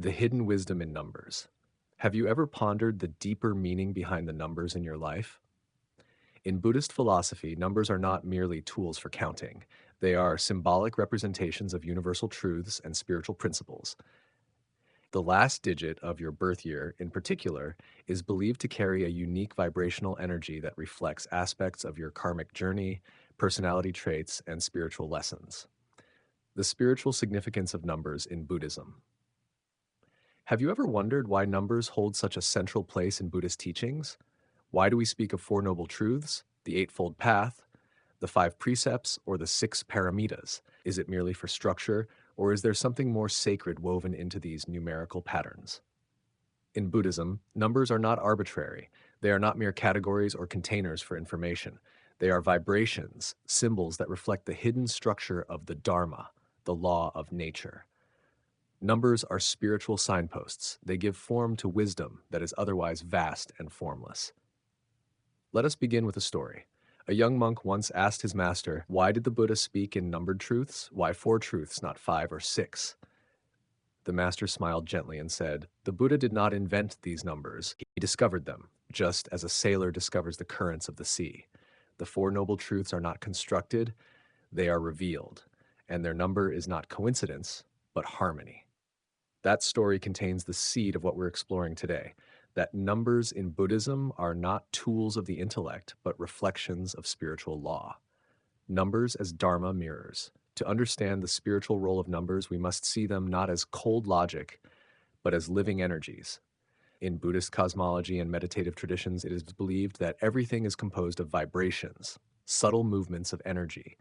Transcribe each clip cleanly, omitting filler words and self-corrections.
The hidden wisdom in numbers. Have you ever pondered the deeper meaning behind the numbers in your life? In Buddhist philosophy, numbers are not merely tools for counting. They are symbolic representations of universal truths and spiritual principles. The last digit of your birth year, in particular, is believed to carry a unique vibrational energy that reflects aspects of your karmic journey, personality traits, and spiritual lessons. The spiritual significance of numbers in Buddhism. Have you ever wondered why numbers hold such a central place in Buddhist teachings? Why do we speak of Four Noble Truths, the Eightfold Path, the Five Precepts, or the Six Paramitas? Is it merely for structure, or is there something more sacred woven into these numerical patterns? In Buddhism, numbers are not arbitrary. They are not mere categories or containers for information. They are vibrations, symbols that reflect the hidden structure of the Dharma, the law of nature. Numbers are spiritual signposts. They give form to wisdom that is otherwise vast and formless. Let us begin with a story. A young monk once asked his master, "Why did the Buddha speak in numbered truths? Why four truths, not five or six?" The master smiled gently and said, "The Buddha did not invent these numbers. He discovered them, just as a sailor discovers the currents of the sea. The Four Noble Truths are not constructed, they are revealed, and their number is not coincidence, but harmony." That story contains the seed of what we're exploring today, that numbers in Buddhism are not tools of the intellect, but reflections of spiritual law. Numbers as Dharma mirrors. To understand the spiritual role of numbers, we must see them not as cold logic, but as living energies. In Buddhist cosmology and meditative traditions, it is believed that everything is composed of vibrations, subtle movements of energy.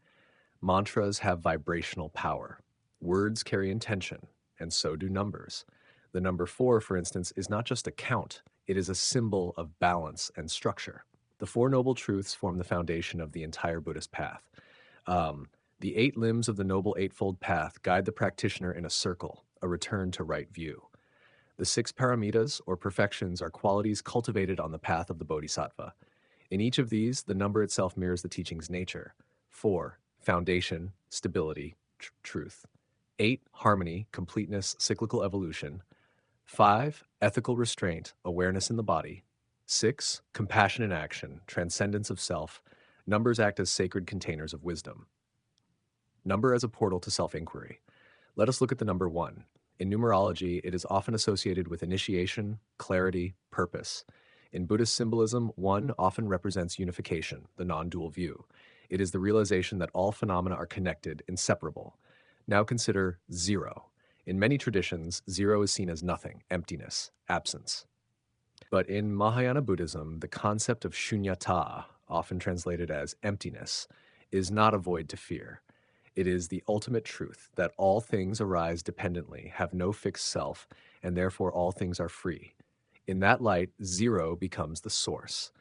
Mantras have vibrational power. Words carry intention, and so do numbers. The number four, for instance, is not just a count, it is a symbol of balance and structure. The Four Noble Truths form the foundation of the entire Buddhist path. The eight limbs of the Noble Eightfold Path guide the practitioner in a circle, a return to right view. The six paramitas, or perfections, are qualities cultivated on the path of the Bodhisattva. In each of these, the number itself mirrors the teaching's nature. 4, foundation, stability, truth. 8, harmony, completeness, cyclical evolution. 5, ethical restraint, awareness in the body. 6, compassion in action, transcendence of self. Numbers act as sacred containers of wisdom. Number as a portal to self-inquiry. Let us look at the number 1. In numerology, it is often associated with initiation, clarity, purpose. In Buddhist symbolism, 1 often represents unification, the non-dual view. It is the realization that all phenomena are connected, inseparable. Now consider 0. In many traditions, 0 is seen as nothing, emptiness, absence. But in Mahayana Buddhism, the concept of shunyata, often translated as emptiness, is not a void to fear. It is the ultimate truth that all things arise dependently, have no fixed self, and therefore all things are free. In that light, 0 becomes the source,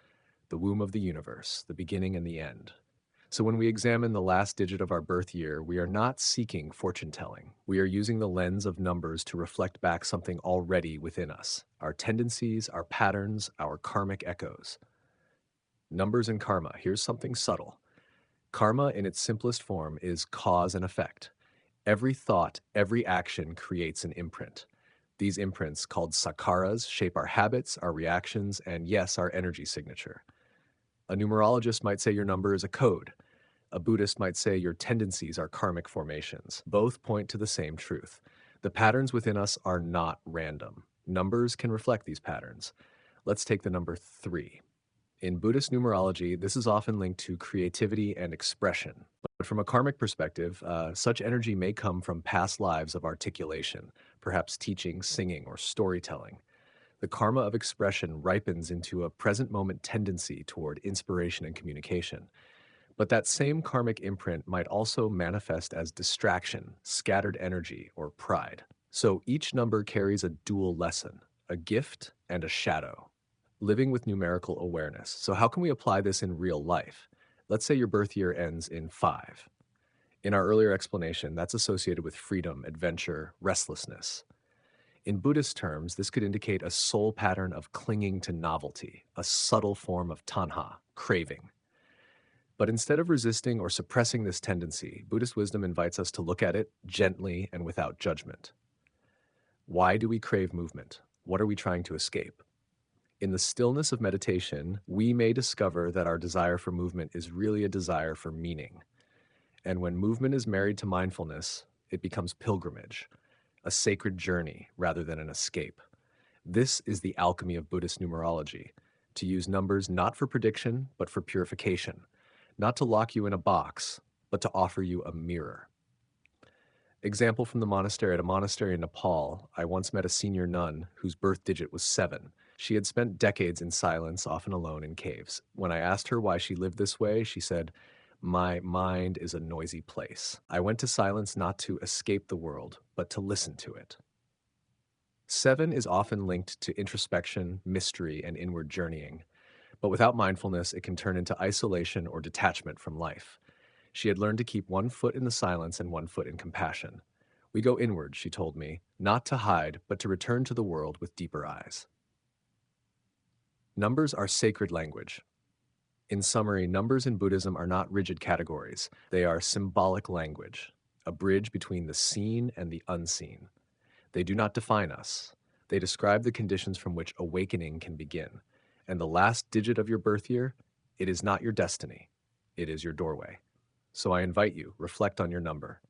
the womb of the universe, the beginning and the end. So when we examine the last digit of our birth year, we are not seeking fortune telling. We are using the lens of numbers to reflect back something already within us, our tendencies, our patterns, our karmic echoes. Numbers and karma. Here's something subtle. Karma in its simplest form is cause and effect. Every thought, every action creates an imprint. These imprints, called sakaras, shape our habits, our reactions, and yes, our energy signature. A numerologist might say your number is a code. A Buddhist might say your tendencies are karmic formations. Both point to the same truth. The patterns within us are not random. Numbers can reflect these patterns. Let's take the number 3. In Buddhist numerology, this is often linked to creativity and expression. But from a karmic perspective, such energy may come from past lives of articulation, perhaps teaching, singing, or storytelling. The karma of expression ripens into a present moment tendency toward inspiration and communication. But that same karmic imprint might also manifest as distraction, scattered energy, or pride. So each number carries a dual lesson, a gift and a shadow. Living with numerical awareness. So how can we apply this in real life? Let's say your birth year ends in 5. In our earlier explanation, that's associated with freedom, adventure, restlessness. In Buddhist terms, this could indicate a soul pattern of clinging to novelty, a subtle form of tanha, craving. But instead of resisting or suppressing this tendency, Buddhist wisdom invites us to look at it gently and without judgment. Why do we crave movement? What are we trying to escape? In the stillness of meditation, we may discover that our desire for movement is really a desire for meaning. And when movement is married to mindfulness, it becomes pilgrimage, a sacred journey rather than an escape. This is the alchemy of Buddhist numerology, to use numbers not for prediction, but for purification, not to lock you in a box, but to offer you a mirror. Example from the monastery. At a monastery in Nepal, I once met a senior nun whose birth digit was 7. She had spent decades in silence, often alone in caves. When I asked her why she lived this way, she said, "My mind is a noisy place. I went to silence not to escape the world, but to listen to it." 7 is often linked to introspection, mystery, and inward journeying. But without mindfulness, it can turn into isolation or detachment from life. She had learned to keep one foot in the silence and one foot in compassion. We go inward, she told me, not to hide, but to return to the world with deeper eyes. Numbers are sacred language. In summary, numbers in Buddhism are not rigid categories. They are symbolic language, a bridge between the seen and the unseen. They do not define us. They describe the conditions from which awakening can begin. And the last digit of your birth year, it is not your destiny. It is your doorway. So I invite you, reflect on your number.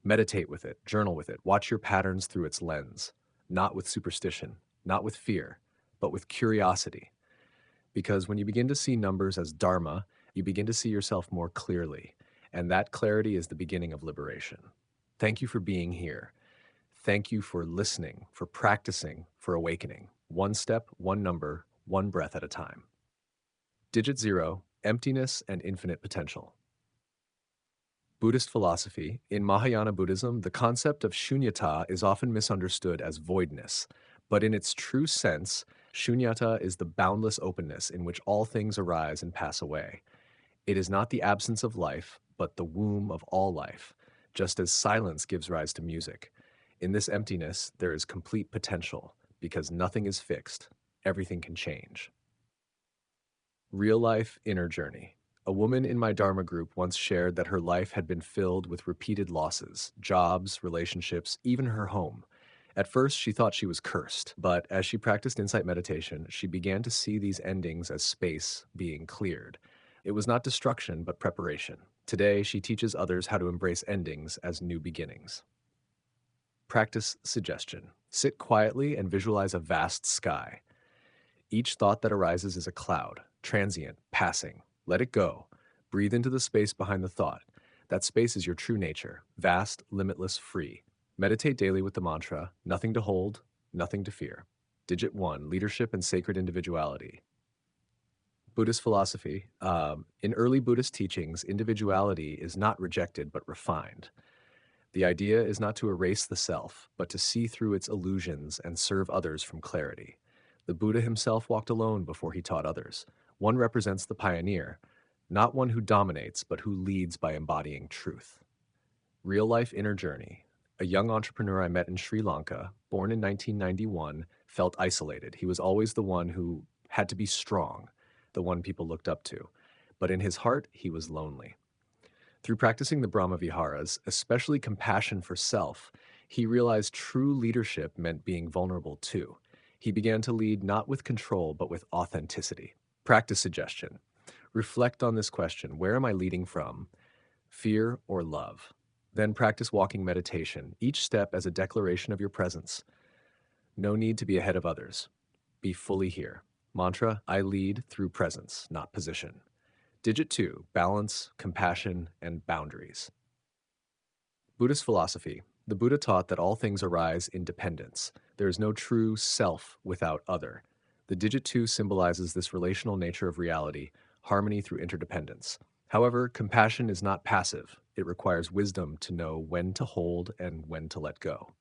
Meditate with it, journal with it, watch your patterns through its lens, not with superstition, not with fear, but with curiosity. Because when you begin to see numbers as dharma, you begin to see yourself more clearly, and that clarity is the beginning of liberation. Thank you for being here. Thank you for listening, for practicing, for awakening. One step, one number, one breath at a time. Digit 0, emptiness and infinite potential. Buddhist philosophy. In Mahayana Buddhism, the concept of shunyata is often misunderstood as voidness, but in its true sense, shunyata is the boundless openness in which all things arise and pass away. It is not the absence of life, but the womb of all life, just as silence gives rise to music. In this emptiness, there is complete potential, because nothing is fixed, everything can change. Real life inner journey. A woman in my Dharma group once shared that her life had been filled with repeated losses, jobs, relationships, even her home. At first, she thought she was cursed, but as she practiced insight meditation, she began to see these endings as space being cleared. It was not destruction, but preparation. Today, she teaches others how to embrace endings as new beginnings. Practice suggestion. Sit quietly and visualize a vast sky. Each thought that arises is a cloud, transient, passing. Let it go. Breathe into the space behind the thought. That space is your true nature, vast, limitless, free. Meditate daily with the mantra, nothing to hold, nothing to fear. Digit 1, leadership and sacred individuality. Buddhist philosophy. In early Buddhist teachings, individuality is not rejected but refined. The idea is not to erase the self, but to see through its illusions and serve others from clarity. The Buddha himself walked alone before he taught others. One represents the pioneer, not one who dominates, but who leads by embodying truth. Real-life inner journey. A young entrepreneur I met in Sri Lanka, born in 1991, felt isolated. He was always the one who had to be strong, the one people looked up to. But in his heart, he was lonely. Through practicing the Brahma Viharas, especially compassion for self, he realized true leadership meant being vulnerable too. He began to lead not with control, but with authenticity. Practice suggestion. Reflect on this question. Where am I leading from? Fear or love? Then practice walking meditation, each step as a declaration of your presence. No need to be ahead of others. Be fully here. Mantra, I lead through presence, not position. Digit 2, balance, compassion, and boundaries. Buddhist philosophy. The Buddha taught that all things arise in dependence. There is no true self without other. The digit 2 symbolizes this relational nature of reality, harmony through interdependence. However, compassion is not passive. It requires wisdom to know when to hold and when to let go.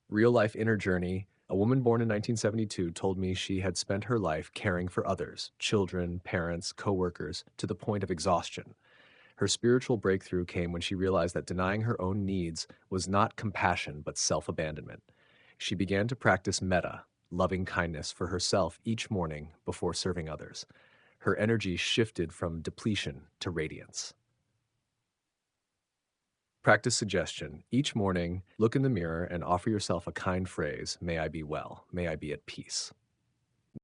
Real-life inner journey. A woman born in 1972 told me she had spent her life caring for others, children, parents, co-workers, to the point of exhaustion. Her spiritual breakthrough came when she realized that denying her own needs was not compassion but self-abandonment. She began to practice metta, loving kindness for herself each morning before serving others. Her energy shifted from depletion to radiance. Practice suggestion. Each morning, look in the mirror and offer yourself a kind phrase, may I be well, may I be at peace.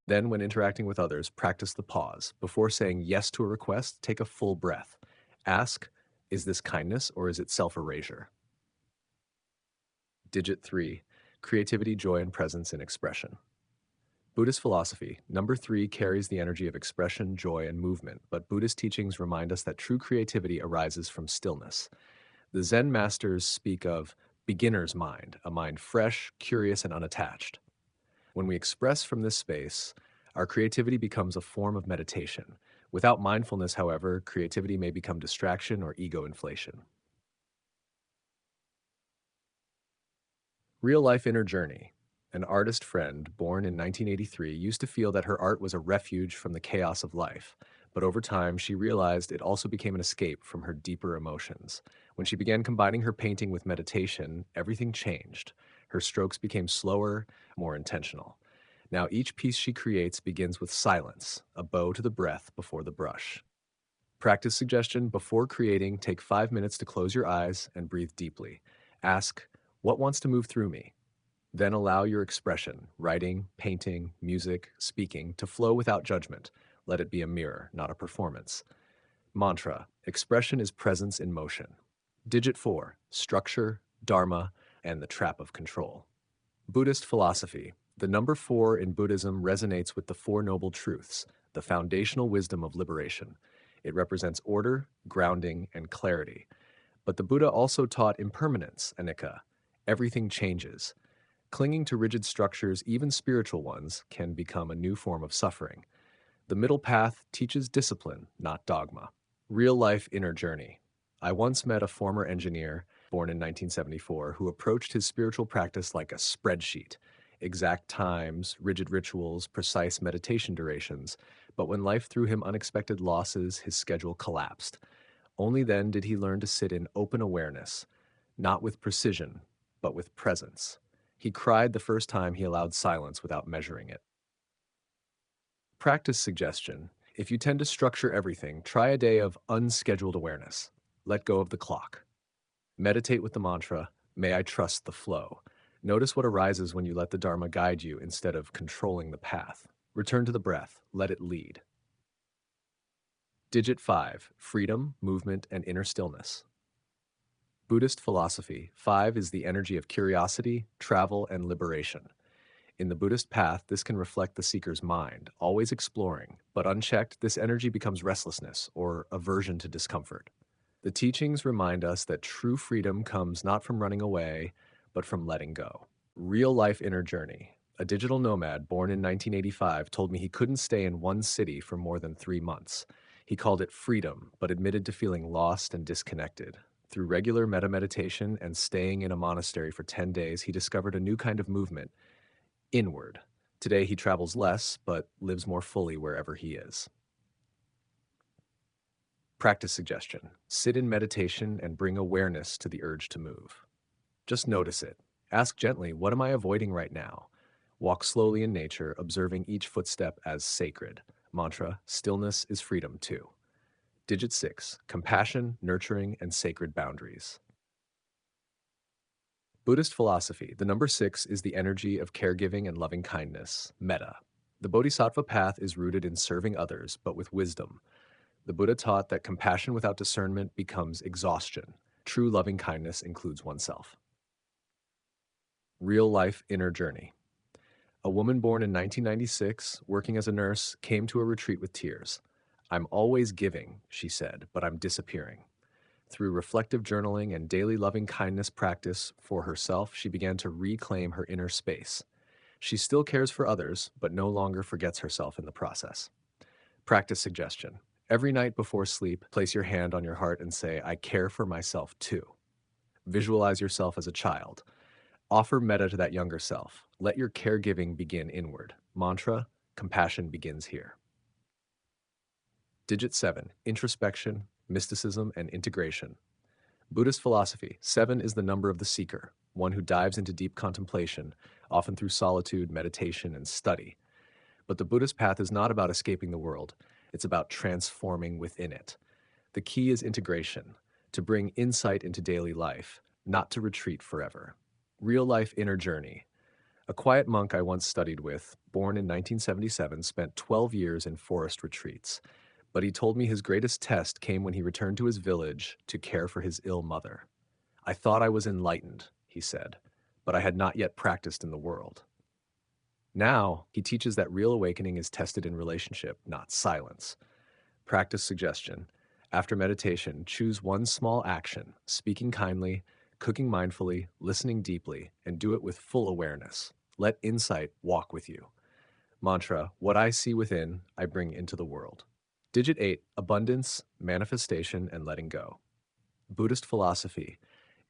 Then, when interacting with others, practice the pause. Before saying yes to a request, take a full breath. Ask, is this kindness or is it self erasure? Digit 3. Creativity, joy, and presence in expression. Buddhist philosophy. Number 3 carries the energy of expression, joy, and movement, but Buddhist teachings remind us that true creativity arises from stillness. The Zen masters speak of beginner's mind, a mind fresh, curious, and unattached. When we express from this space, our creativity becomes a form of meditation. Without mindfulness, however, creativity may become distraction or ego inflation. Real life inner journey. An artist friend, born in 1983, used to feel that her art was a refuge from the chaos of life. But over time, she realized it also became an escape from her deeper emotions. When she began combining her painting with meditation, everything changed. Her strokes became slower, more intentional. Now, each piece she creates begins with silence, a bow to the breath before the brush. Practice suggestion. Before creating, take 5 minutes to close your eyes and breathe deeply. Ask, what wants to move through me? Then allow your expression, writing, painting, music, speaking, to flow without judgment. Let it be a mirror, not a performance. Mantra. Expression is presence in motion. Digit 4. Structure, dharma, and the trap of control. Buddhist philosophy. The number 4 in Buddhism resonates with the Four Noble Truths, the foundational wisdom of liberation. It represents order, grounding, and clarity. But the Buddha also taught impermanence, anicca. Everything changes. Clinging to rigid structures, even spiritual ones, can become a new form of suffering. The middle path teaches discipline, not dogma. Real life inner journey. I once met a former engineer, born in 1974, who approached his spiritual practice like a spreadsheet. Exact times, rigid rituals, precise meditation durations. But when life threw him unexpected losses, his schedule collapsed. Only then did he learn to sit in open awareness, not with precision, but with presence. He cried the first time he allowed silence without measuring it. Practice suggestion. If you tend to structure everything, try a day of unscheduled awareness. Let go of the clock. Meditate with the mantra, may I trust the flow. Notice what arises when you let the Dharma guide you instead of controlling the path. Return to the breath. Let it lead. Digit 5. Freedom, movement, and inner stillness. Buddhist philosophy. 5 is the energy of curiosity, travel, and liberation. In the Buddhist path, this can reflect the seeker's mind, always exploring, but unchecked, this energy becomes restlessness or aversion to discomfort. The teachings remind us that true freedom comes not from running away, but from letting go. Real life inner journey. A digital nomad born in 1985 told me he couldn't stay in one city for more than 3 months. He called it freedom, but admitted to feeling lost and disconnected. Through regular meditation and staying in a monastery for 10 days, he discovered a new kind of movement, inward. Today he travels less, but lives more fully wherever he is. Practice suggestion. Sit in meditation and bring awareness to the urge to move. Just notice it. Ask gently, what am I avoiding right now? Walk slowly in nature, observing each footstep as sacred. Mantra, stillness is freedom too. Digit 6. Compassion, nurturing, and sacred boundaries. Buddhist philosophy. The number 6 is the energy of caregiving and loving kindness, metta. The Bodhisattva path is rooted in serving others, but with wisdom. The Buddha taught that compassion without discernment becomes exhaustion. True loving kindness includes oneself. Real life inner journey. A woman born in 1996, working as a nurse, came to a retreat with tears. I'm always giving, she said, but I'm disappearing. Through reflective journaling and daily loving kindness practice for herself, she began to reclaim her inner space. She still cares for others, but no longer forgets herself in the process. Practice suggestion. Every night before sleep, place your hand on your heart and say, I care for myself too. Visualize yourself as a child. Offer metta to that younger self. Let your caregiving begin inward. Mantra, compassion begins here. Digit 7. Introspection, mysticism, and integration. Buddhist philosophy. 7 is the number of the seeker, one who dives into deep contemplation, often through solitude, meditation, and study. But the Buddhist path is not about escaping the world. It's about transforming within it. The key is integration. to bring insight into daily life, not to retreat forever. Real life inner journey. A quiet monk I once studied with, born in 1977, spent 12 years in forest retreats. But he told me his greatest test came when he returned to his village to care for his ill mother. I thought I was enlightened, he said, but I had not yet practiced in the world. Now, he teaches that real awakening is tested in relationship, not silence. Practice suggestion. After meditation, choose one small action, speaking kindly, cooking mindfully, listening deeply, and do it with full awareness. Let insight walk with you. Mantra, what I see within, I bring into the world. Digit 8, abundance, manifestation, and letting go. Buddhist philosophy.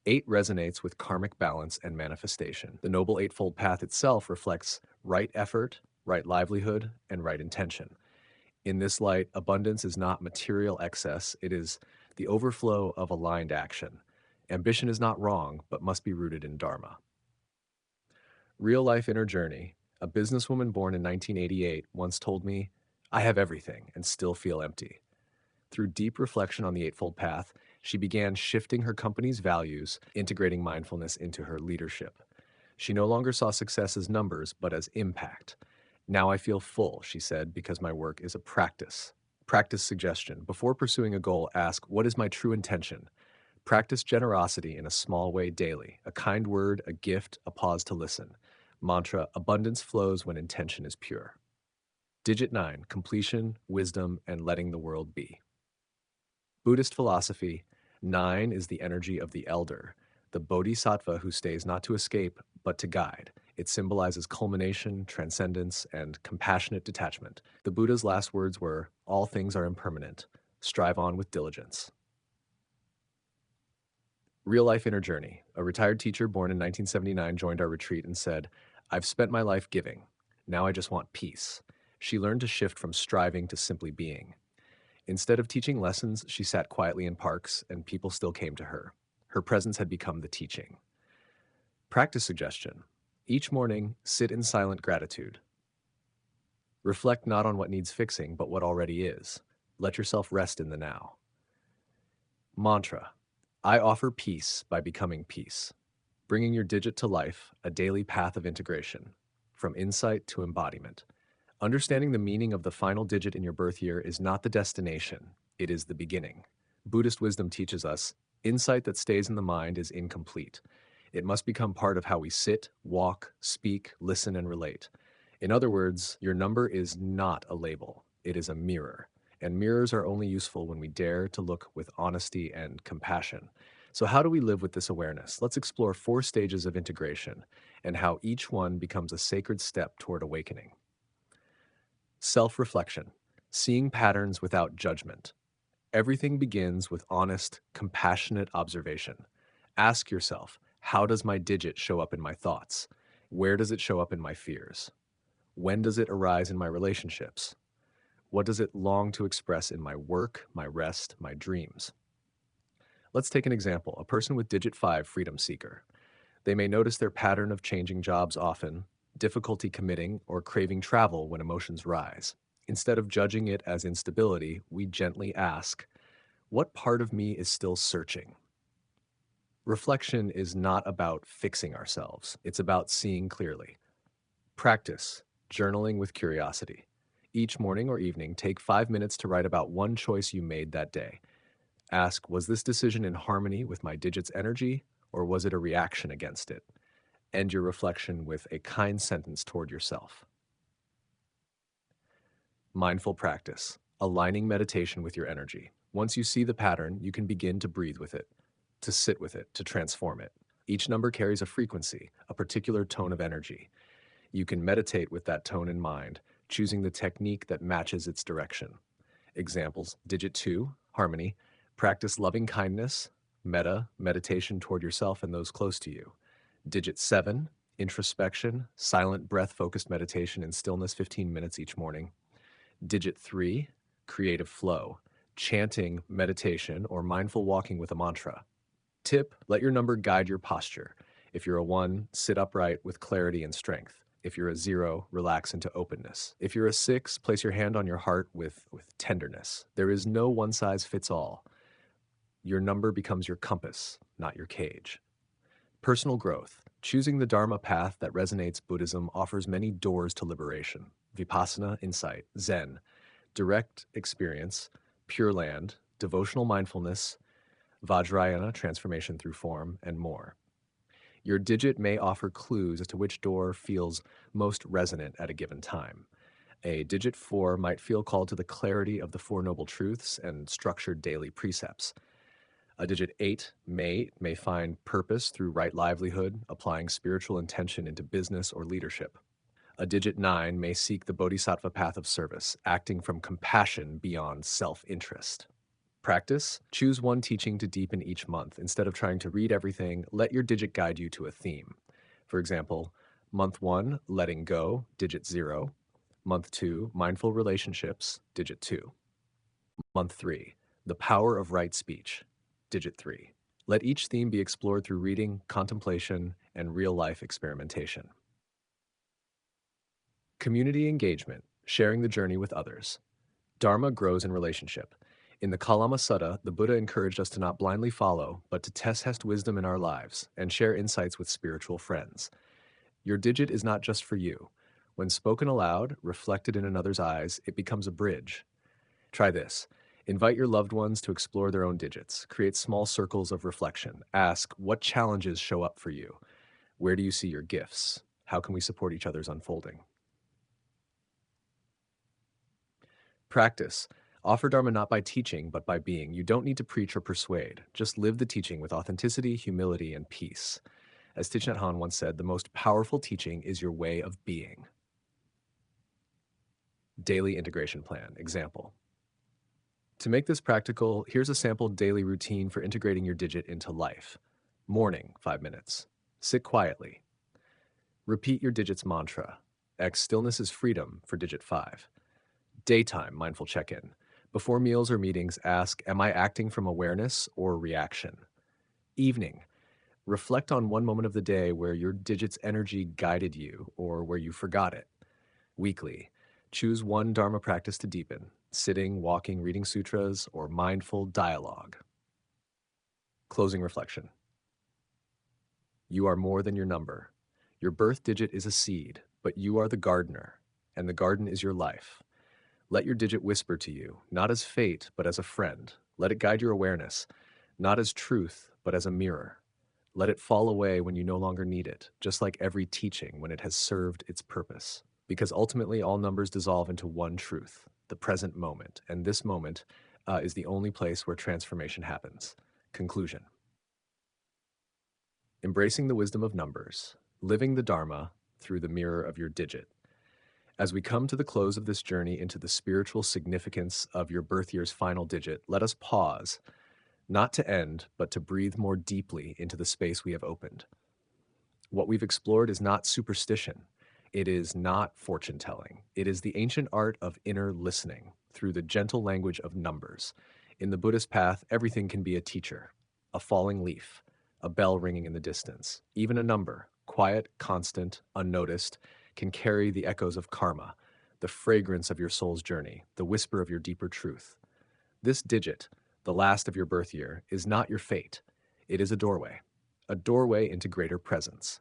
8 resonates with karmic balance and manifestation. The Noble Eightfold Path itself reflects right effort, right livelihood, and right intention. In this light, abundance is not material excess, it is the overflow of aligned action. Ambition is not wrong, but must be rooted in Dharma. Real life inner journey. A businesswoman born in 1988 once told me, I have everything and still feel empty. Through deep reflection on the Eightfold Path, she began shifting her company's values, integrating mindfulness into her leadership. She no longer saw success as numbers, but as impact. Now I feel full, she said, because my work is a practice. Practice suggestion. Before pursuing a goal, ask, what is my true intention? Practice generosity in a small way daily. A kind word, a gift, a pause to listen. Mantra, abundance flows when intention is pure. Digit 9, completion, wisdom, and letting the world be. Buddhist philosophy. 9 is the energy of the elder, the bodhisattva who stays not to escape, but to guide. It symbolizes culmination, transcendence, and compassionate detachment. The Buddha's last words were, all things are impermanent. Strive on with diligence. Real life inner journey. A retired teacher born in 1979 joined our retreat and said, I've spent my life giving. Now I just want peace. She learned to shift from striving to simply being. Instead of teaching lessons, she sat quietly in parks, and people still came to her. Her presence had become the teaching. Practice suggestion. Each morning, sit in silent gratitude. Reflect not on what needs fixing, but what already is. Let yourself rest in the now. Mantra. I offer peace by becoming peace. Bringing your digit to life, a daily path of integration, from insight to embodiment. Understanding the meaning of the final digit in your birth year is not the destination, it is the beginning. Buddhist wisdom teaches us, insight that stays in the mind is incomplete. It must become part of how we sit, walk, speak, listen, and relate. In other words, your number is not a label, it is a mirror. And mirrors are only useful when we dare to look with honesty and compassion. So how do we live with this awareness? Let's explore 4 stages of integration and how each one becomes a sacred step toward awakening. Self-reflection, seeing patterns without judgment. Everything begins with honest, compassionate observation. Ask yourself, how does my digit show up in my thoughts? Where does it show up in my fears? When does it arise in my relationships? What does it long to express in my work, my rest, my dreams? Let's take an example, a person with digit 5, freedom seeker. They may notice their pattern of changing jobs often, difficulty committing, or craving travel when emotions rise. Instead of judging it as instability, we gently ask, what part of me is still searching? Reflection is not about fixing ourselves, it's about seeing clearly. Practice, journaling with curiosity. Each morning or evening, take 5 minutes to write about one choice you made that day. Ask, was this decision in harmony with my digit's energy, or was it a reaction against it? End your reflection with a kind sentence toward yourself. Mindful practice, aligning meditation with your energy. Once you see the pattern, you can begin to breathe with it, to sit with it, to transform it. Each number carries a frequency, a particular tone of energy. You can meditate with that tone in mind, choosing the technique that matches its direction. Examples, digit 2, harmony, practice loving kindness, metta, meditation toward yourself and those close to you. Digit 7, introspection, silent breath-focused meditation in stillness 15 minutes each morning. Digit 3, creative flow, chanting, meditation, or mindful walking with a mantra. Tip, let your number guide your posture. If you're a 1, sit upright with clarity and strength. If you're a 0, relax into openness. If you're a 6, place your hand on your heart with tenderness. There is no one-size-fits-all. Your number becomes your compass, not your cage. Personal growth. Choosing the Dharma path that resonates Buddhism offers many doors to liberation. Vipassana, insight, Zen, direct experience, Pure Land, devotional mindfulness, Vajrayana, transformation through form, and more. Your digit may offer clues as to which door feels most resonant at a given time. A digit 4 might feel called to the clarity of the Four Noble Truths and structured daily precepts. A digit 8 may find purpose through right livelihood, applying spiritual intention into business or leadership. A digit 9 may seek the bodhisattva path of service, acting from compassion beyond self-interest. Practice. Choose one teaching to deepen each month. Instead of trying to read everything, let your digit guide you to a theme. For example, month 1, letting go, digit 0. Month 2, mindful relationships, digit 2. Month 3, the power of right speech, digit 3. Let each theme be explored through reading, contemplation, and real-life experimentation. Community engagement, sharing the journey with others. Dharma grows in relationship. In the Kalama Sutta, the Buddha encouraged us to not blindly follow, but to test wisdom in our lives and share insights with spiritual friends. Your digit is not just for you. When spoken aloud, reflected in another's eyes, it becomes a bridge. Try this. Invite your loved ones to explore their own digits. Create small circles of reflection. Ask, what challenges show up for you? Where do you see your gifts? How can we support each other's unfolding? Practice. Offer Dharma not by teaching, but by being. You don't need to preach or persuade. Just live the teaching with authenticity, humility, and peace. As Thich Nhat Hanh once said, the most powerful teaching is your way of being. Daily integration plan. Example. To make this practical, here's a sample daily routine for integrating your digit into life. Morning, 5 minutes. Sit quietly. Repeat your digit's mantra. X stillness is freedom for digit 5. Daytime mindful check-in. Before meals or meetings, ask, am I acting from awareness or reaction? Evening. Reflect on one moment of the day where your digit's energy guided you or where you forgot it. Weekly. Choose one Dharma practice to deepen, sitting, walking, reading sutras, or mindful dialogue. Closing reflection. You are more than your number. Your birth digit is a seed, but you are the gardener, and the garden is your life. Let your digit whisper to you, not as fate, but as a friend. Let it guide your awareness, not as truth, but as a mirror. Let it fall away when you no longer need it, just like every teaching when it has served its purpose. Because ultimately all numbers dissolve into one truth, the present moment, and this moment is the only place where transformation happens. Conclusion. Embracing the wisdom of numbers, living the Dharma through the mirror of your digit. As we come to the close of this journey into the spiritual significance of your birth year's final digit, let us pause, not to end, but to breathe more deeply into the space we have opened. What we've explored is not superstition. It is not fortune telling. It is the ancient art of inner listening through the gentle language of numbers. In the Buddhist path, everything can be a teacher, a falling leaf, a bell ringing in the distance. Even a number, quiet, constant, unnoticed, can carry the echoes of karma, the fragrance of your soul's journey, the whisper of your deeper truth. This digit, the last of your birth year, is not your fate. It is a doorway into greater presence,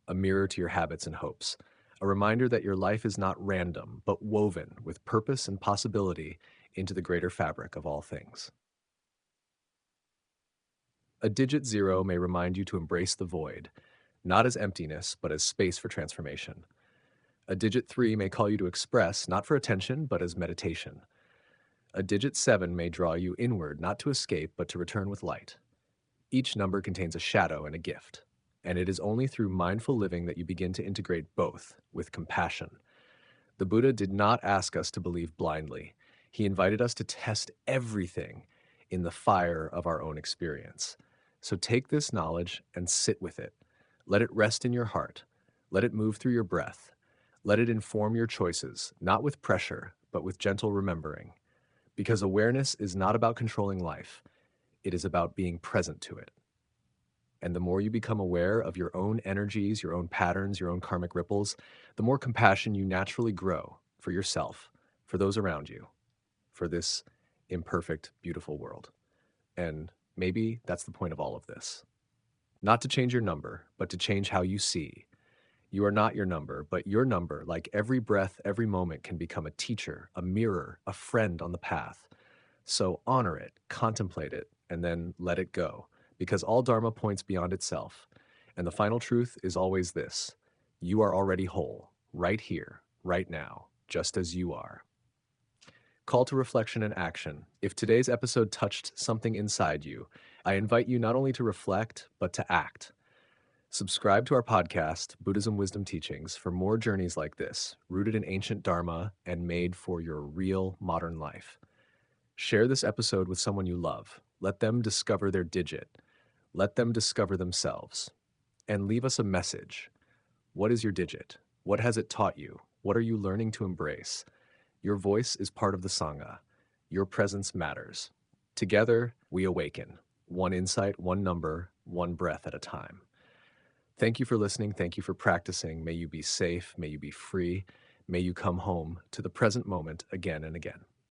a mirror to your habits and hopes, a reminder that your life is not random, but woven with purpose and possibility into the greater fabric of all things. A digit 0 may remind you to embrace the void, not as emptiness, but as space for transformation. A digit 3 may call you to express, not for attention, but as meditation. A digit 7 may draw you inward, not to escape, but to return with light. Each number contains a shadow and a gift, and it is only through mindful living that you begin to integrate both with compassion. The Buddha did not ask us to believe blindly. He invited us to test everything in the fire of our own experience. So take this knowledge and sit with it. Let it rest in your heart. Let it move through your breath. Let it inform your choices, not with pressure, but with gentle remembering. Because awareness is not about controlling life. It is about being present to it. And the more you become aware of your own energies, your own patterns, your own karmic ripples, the more compassion you naturally grow for yourself, for those around you, for this imperfect, beautiful world. And Maybe that's the point of all of this. Not to change your number, but to change how you see. You are not your number, but your number, like every breath, every moment, can become a teacher, a mirror, a friend on the path. So honor it, contemplate it, and then let it go, because all Dharma points beyond itself. And the final truth is always this: you are already whole, right here, right now, just as you are. Call to reflection and action. If today's episode touched something inside you, I invite you not only to reflect, but to act. Subscribe to our podcast, Buddhism Wisdom Teachings, for more journeys like this, rooted in ancient Dharma and made for your real modern life. Share this episode with someone you love. Let them discover their digit. Let them discover themselves. And leave us a message. What is your digit? What has it taught you? What are you learning to embrace? Your voice is part of the Sangha. Your presence matters. Together, we awaken. One insight, one number, one breath at a time. Thank you for listening. Thank you for practicing. May you be safe. May you be free. May you come home to the present moment again and again.